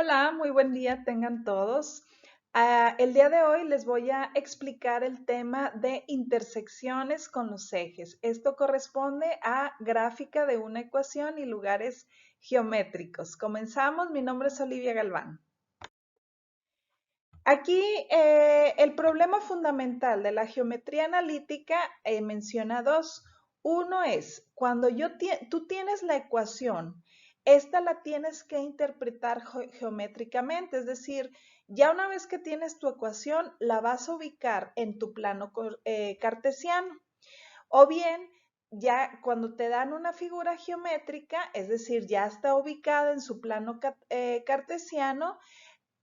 Hola, muy buen día tengan todos. El día de hoy les voy a explicar el tema de intersecciones con los ejes. Esto corresponde a gráfica de una ecuación y lugares geométricos. Comenzamos, mi nombre es Olivia Galván. Aquí el problema fundamental de la geometría analítica menciona dos. Uno es, cuando tú tienes la ecuación, esta la tienes que interpretar geométricamente, es decir, ya una vez que tienes tu ecuación, la vas a ubicar en tu plano cartesiano. O bien, ya cuando te dan una figura geométrica, es decir, ya está ubicada en su plano cartesiano,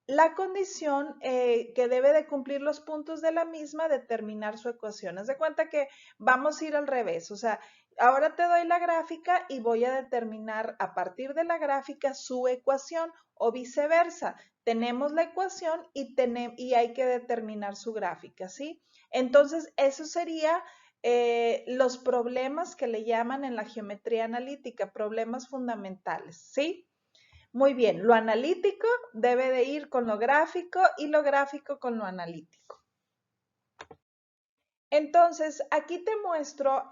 la condición que debe de cumplir los puntos de la misma, determinar su ecuación. Haz de cuenta que vamos a ir al revés, o sea, ahora te doy la gráfica y voy a determinar a partir de la gráfica su ecuación o viceversa. Tenemos la ecuación y hay que determinar su gráfica, ¿sí? Entonces, eso sería los problemas que le llaman en la geometría analítica, problemas fundamentales, ¿sí? Muy bien, lo analítico debe de ir con lo gráfico y lo gráfico con lo analítico. Entonces, aquí te muestro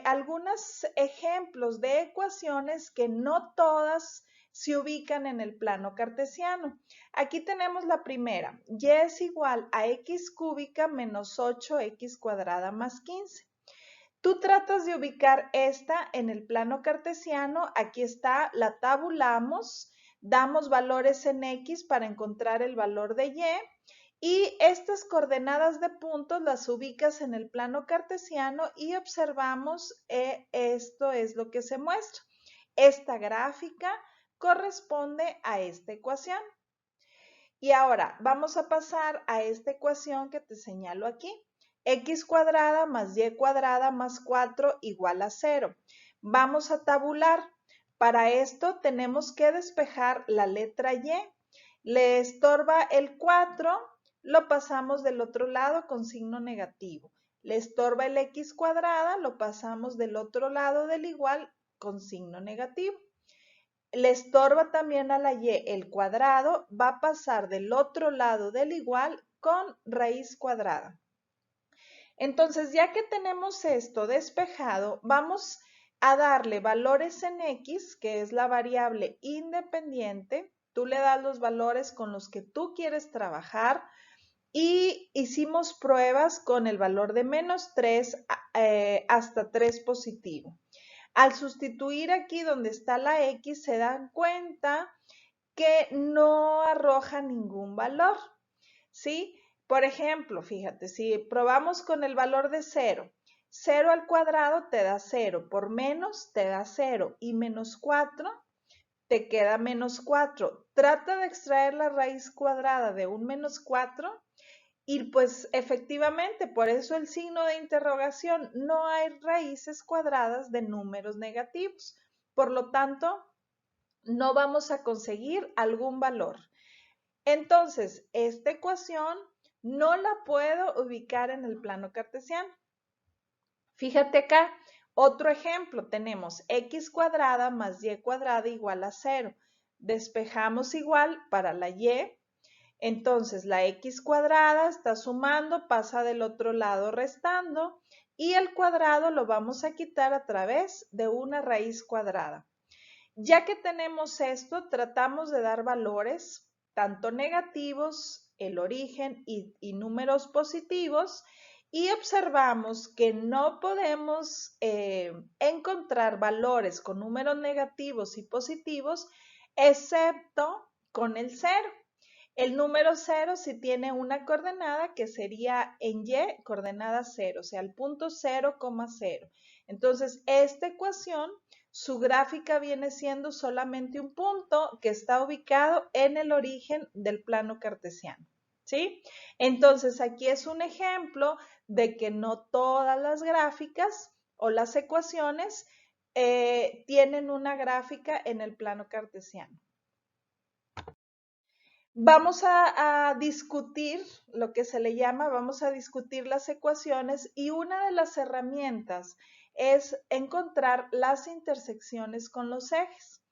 algunos ejemplos de ecuaciones que no todas se ubican en el plano cartesiano. Aquí tenemos la primera, y es igual a x cúbica menos 8x cuadrada más 15. Tú tratas de ubicar esta en el plano cartesiano, aquí está, la tabulamos, damos valores en X para encontrar el valor de y estas coordenadas de puntos las ubicas en el plano cartesiano y observamos, esto es lo que se muestra. Esta gráfica corresponde a esta ecuación. Y ahora vamos a pasar a esta ecuación que te señalo aquí. X cuadrada más y cuadrada más 4 igual a 0. Vamos a tabular. Para esto tenemos que despejar la letra Y. Le estorba el 4, lo pasamos del otro lado con signo negativo. Le estorba el X cuadrada, lo pasamos del otro lado del igual con signo negativo. Le estorba también a la y el cuadrado, va a pasar del otro lado del igual con raíz cuadrada. Entonces, ya que tenemos esto despejado, vamos a darle valores en X, que es la variable independiente. Tú le das los valores con los que tú quieres trabajar y hicimos pruebas con el valor de menos 3 hasta 3 positivo. Al sustituir aquí donde está la X, se dan cuenta que no arroja ningún valor, ¿sí? Por ejemplo, fíjate, si probamos con el valor de 0, 0 al cuadrado te da 0, por menos te da 0 y menos 4 te queda menos 4. Trata de extraer la raíz cuadrada de un menos 4 y pues efectivamente, por eso el signo de interrogación, no hay raíces cuadradas de números negativos. Por lo tanto, no vamos a conseguir algún valor. Entonces, esta ecuación no la puedo ubicar en el plano cartesiano. Fíjate acá, otro ejemplo, tenemos x cuadrada más y cuadrada igual a 0. Despejamos igual para la y. Entonces, la x cuadrada está sumando, pasa del otro lado restando y el cuadrado lo vamos a quitar a través de una raíz cuadrada. Ya que tenemos esto, tratamos de dar valores, tanto negativos, el origen y números positivos, y observamos que no podemos encontrar valores con números negativos y positivos, excepto con el 0. El número 0 sí tiene una coordenada que sería en Y, coordenada 0, o sea, el punto 0,0. Entonces, esta ecuación, su gráfica viene siendo solamente un punto que está ubicado en el origen del plano cartesiano, ¿sí? Entonces, aquí es un ejemplo de que no todas las gráficas o las ecuaciones tienen una gráfica en el plano cartesiano. Vamos a discutir lo que se le llama, vamos a discutir las ecuaciones y una de las herramientas es encontrar las intersecciones con los ejes.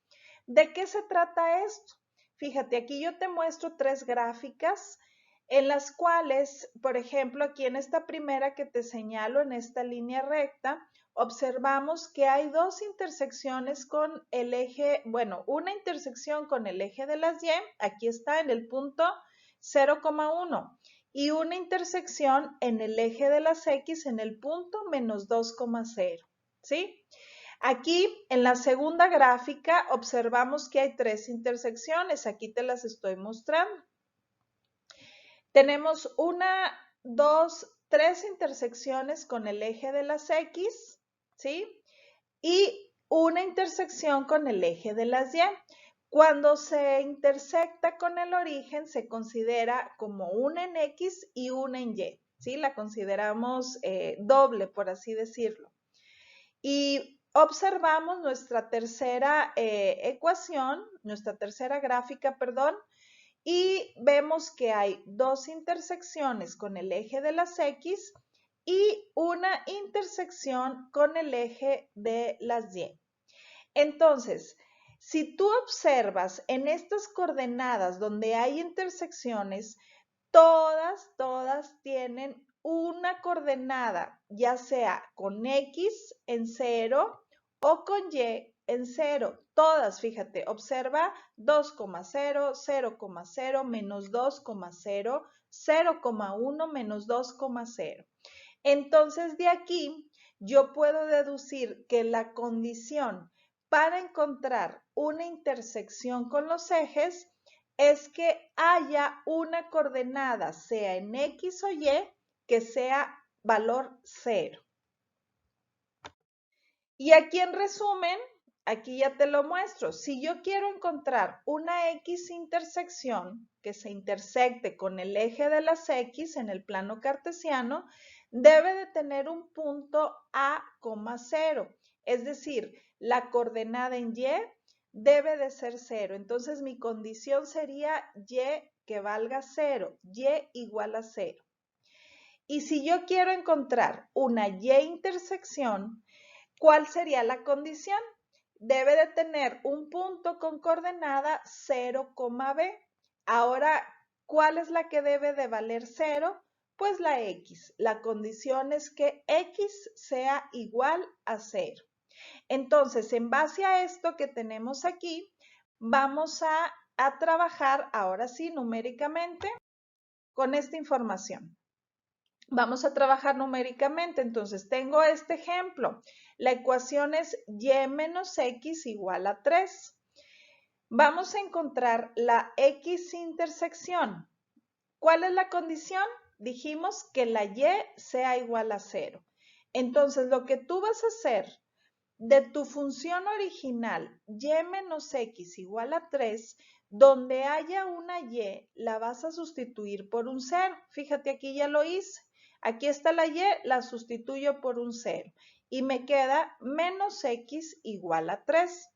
¿De qué se trata esto? Fíjate, aquí yo te muestro 3 gráficas en las cuales, por ejemplo, aquí en esta primera que te señalo, en esta línea recta, observamos que hay 2 intersecciones con el eje, bueno, una intersección con el eje de las Y, aquí está en el punto 0,1, y una intersección en el eje de las X en el punto menos 2,0, ¿sí? Aquí en la segunda gráfica observamos que hay 3 intersecciones, aquí te las estoy mostrando. Tenemos 1, 2, 3 intersecciones con el eje de las X, ¿sí? Y una intersección con el eje de las Y. Cuando se intersecta con el origen se considera como una en X y una en Y, ¿sí? La consideramos doble, por así decirlo. Y observamos nuestra tercera ecuación, nuestra tercera gráfica, perdón, y vemos que hay 2 intersecciones con el eje de las X y una intersección con el eje de las Y. Entonces, si tú observas en estas coordenadas donde hay intersecciones, todas tienen una coordenada, ya sea con X en 0 o con Y en 0. Todas, fíjate, observa 2,0, 0,0, menos 2,0, 0,1, menos 2,0. Entonces, de aquí yo puedo deducir que la condición para encontrar una intersección con los ejes es que haya una coordenada, sea en X o Y, que sea valor 0. Y aquí en resumen, aquí ya te lo muestro. Si yo quiero encontrar una X intersección que se intersecte con el eje de las X en el plano cartesiano, debe de tener un punto A, 0. Es decir, la coordenada en Y debe de ser 0. Entonces mi condición sería Y que valga 0, Y igual a 0. Y si yo quiero encontrar una Y intersección, ¿cuál sería la condición? Debe de tener un punto con coordenada 0, B. Ahora, ¿cuál es la que debe de valer 0? Pues la X. La condición es que X sea igual a 0. Entonces, en base a esto que tenemos aquí, vamos a trabajar ahora sí numéricamente con esta información. Vamos a trabajar numéricamente. Entonces, tengo este ejemplo. La ecuación es y menos x igual a 3. Vamos a encontrar la x intersección. ¿Cuál es la condición? Dijimos que la y sea igual a 0. Entonces, lo que tú vas a hacer de tu función original y menos x igual a 3, donde haya una y, la vas a sustituir por un 0. Fíjate, aquí ya lo hice. Aquí está la y, la sustituyo por un 0 y me queda menos x igual a 3.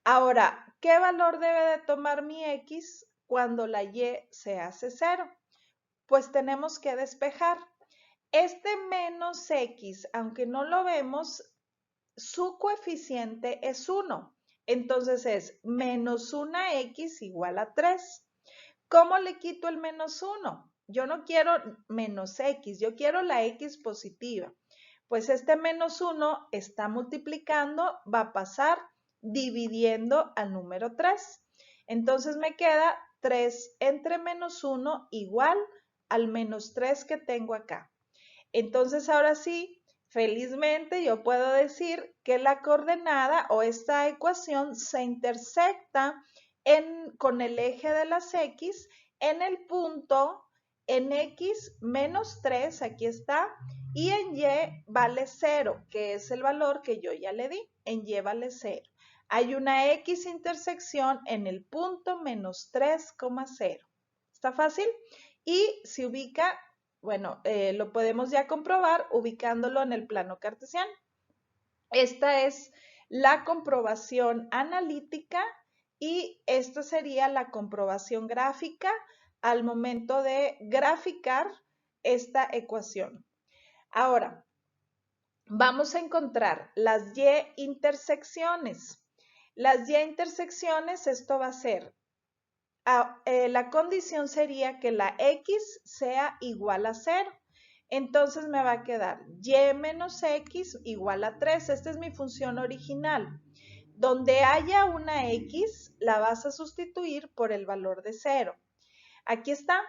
Ahora, ¿qué valor debe de tomar mi x cuando la y se hace 0? Pues tenemos que despejar. Este menos x, aunque no lo vemos, su coeficiente es 1. Entonces es menos 1x igual a 3. ¿Cómo le quito el menos 1? Yo no quiero menos x, yo quiero la x positiva. Pues este menos 1 está multiplicando, va a pasar dividiendo al número 3. Entonces me queda 3 entre menos 1 igual al menos 3 que tengo acá. Entonces ahora sí, felizmente yo puedo decir que la coordenada o esta ecuación se intersecta con el eje de las X en el punto en X menos 3, aquí está, y en Y vale 0, que es el valor que yo ya le di, en Y vale 0. Hay una X intersección en el punto menos 3,0. ¿Está fácil? Y se ubica, bueno, lo podemos ya comprobar ubicándolo en el plano cartesiano. Esta es la comprobación analítica y esta sería la comprobación gráfica al momento de graficar esta ecuación. Ahora, vamos a encontrar las Y intersecciones. Las Y intersecciones, esto va a ser la condición sería que la x sea igual a 0. Entonces me va a quedar y menos x igual a 3. Esta es mi función original. Donde haya una x, la vas a sustituir por el valor de 0. Aquí está.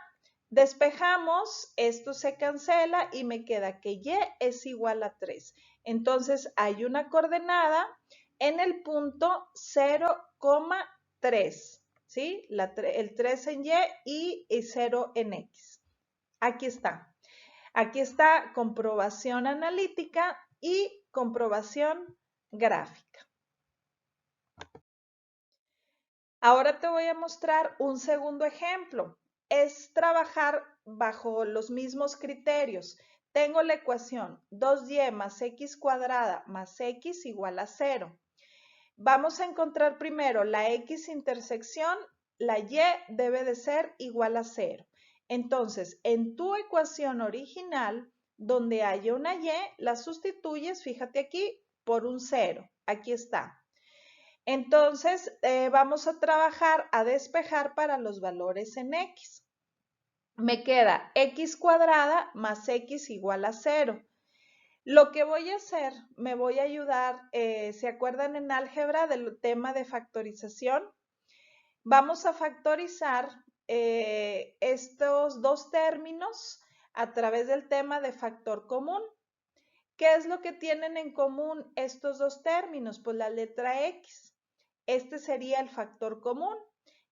Despejamos, esto se cancela y me queda que y es igual a 3. Entonces hay una coordenada en el punto 0,3, ¿sí? El 3 en y 0 en x. Aquí está. Aquí está comprobación analítica y comprobación gráfica. Ahora te voy a mostrar un segundo ejemplo. Es trabajar bajo los mismos criterios. Tengo la ecuación 2y más x cuadrada más x igual a 0. Vamos a encontrar primero la x intersección, la y debe de ser igual a 0. Entonces, en tu ecuación original, donde haya una y, la sustituyes, fíjate aquí, por un 0. Aquí está. Entonces, vamos a trabajar a despejar para los valores en x. Me queda x cuadrada más x igual a 0. Lo que voy a hacer, me voy a ayudar, ¿se acuerdan en álgebra del tema de factorización? Vamos a factorizar estos dos términos a través del tema de factor común. ¿Qué es lo que tienen en común estos dos términos? Pues la letra x. Este sería el factor común.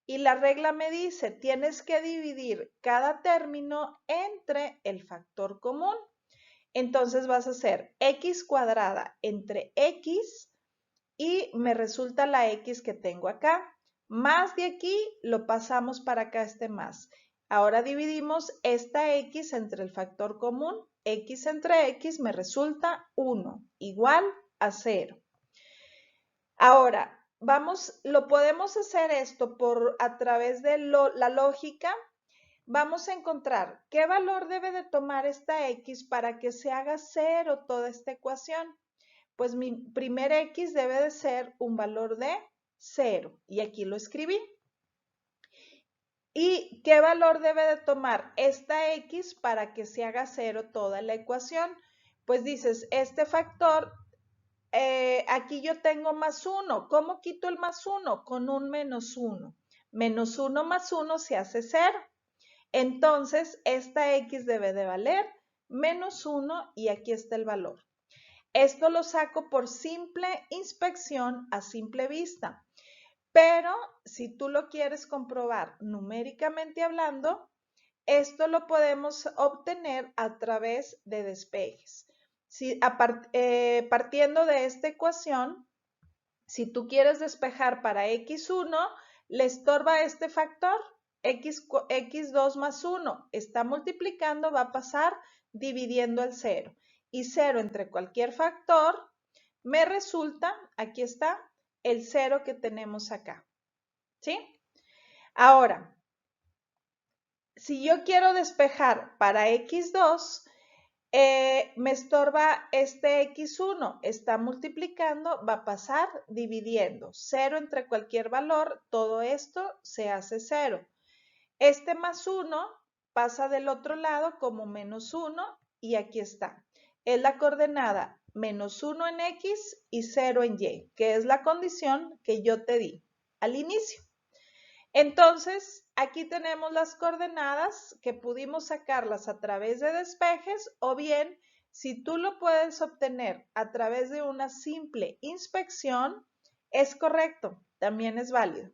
Y la regla me dice, tienes que dividir cada término entre el factor común. Entonces vas a hacer x cuadrada entre x y me resulta la x que tengo acá. Más de aquí lo pasamos para acá este más. Ahora dividimos esta x entre el factor común. X entre x me resulta 1, igual a 0. Ahora, lo podemos hacer esto a través de la lógica. Vamos a encontrar qué valor debe de tomar esta x para que se haga 0 toda esta ecuación. Pues mi primer x debe de ser un valor de 0 y aquí lo escribí. ¿Y qué valor debe de tomar esta x para que se haga 0 toda la ecuación? Pues dices, este factor, aquí yo tengo más 1. ¿Cómo quito el más 1? Con un menos 1. Menos 1 más 1 se hace 0. Entonces, esta x debe de valer menos 1 y aquí está el valor. Esto lo saco por simple inspección a simple vista. Pero si tú lo quieres comprobar numéricamente hablando, esto lo podemos obtener a través de despejes. Partiendo de esta ecuación, si tú quieres despejar para x1, le estorba este factor, x2 más 1. Está multiplicando, va a pasar dividiendo el 0. Y 0 entre cualquier factor me resulta, aquí está, el 0 que tenemos acá. ¿Sí? Ahora, si yo quiero despejar para x2, me estorba este x1, está multiplicando, va a pasar dividiendo. 0 entre cualquier valor, todo esto se hace 0. Este más 1 pasa del otro lado como menos 1 y aquí está. Es la coordenada menos 1 en x y 0 en y, que es la condición que yo te di al inicio. Entonces, aquí tenemos las coordenadas que pudimos sacarlas a través de despejes o bien, si tú lo puedes obtener a través de una simple inspección, es correcto, también es válido.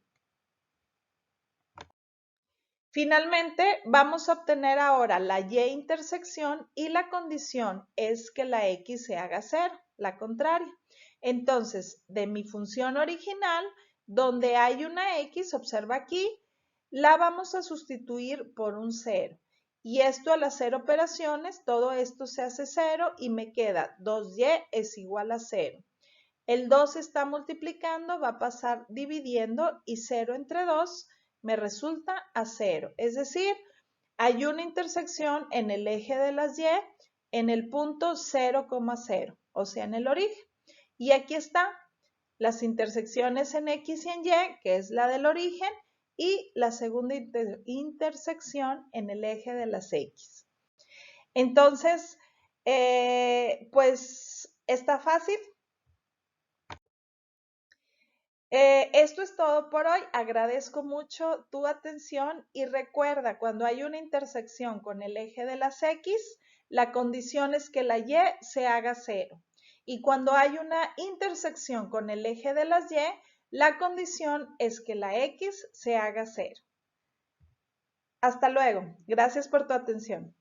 Finalmente, vamos a obtener ahora la y intersección y la condición es que la x se haga 0, la contraria. Entonces, de mi función original, donde hay una x, observa aquí, la vamos a sustituir por un 0. Y esto al hacer operaciones, todo esto se hace 0 y me queda 2y es igual a 0. El 2 está multiplicando, va a pasar dividiendo y 0 entre 2 me resulta a 0. Es decir, hay una intersección en el eje de las y en el punto 0,0, o sea, en el origen. Y aquí está las intersecciones en x y en y, que es la del origen, y la segunda intersección en el eje de las X. Entonces, pues está fácil. Esto es todo por hoy. Agradezco mucho tu atención y recuerda, cuando hay una intersección con el eje de las X, la condición es que la Y se haga 0. Y cuando hay una intersección con el eje de las Y, la condición es que la X se haga 0. Hasta luego. Gracias por tu atención.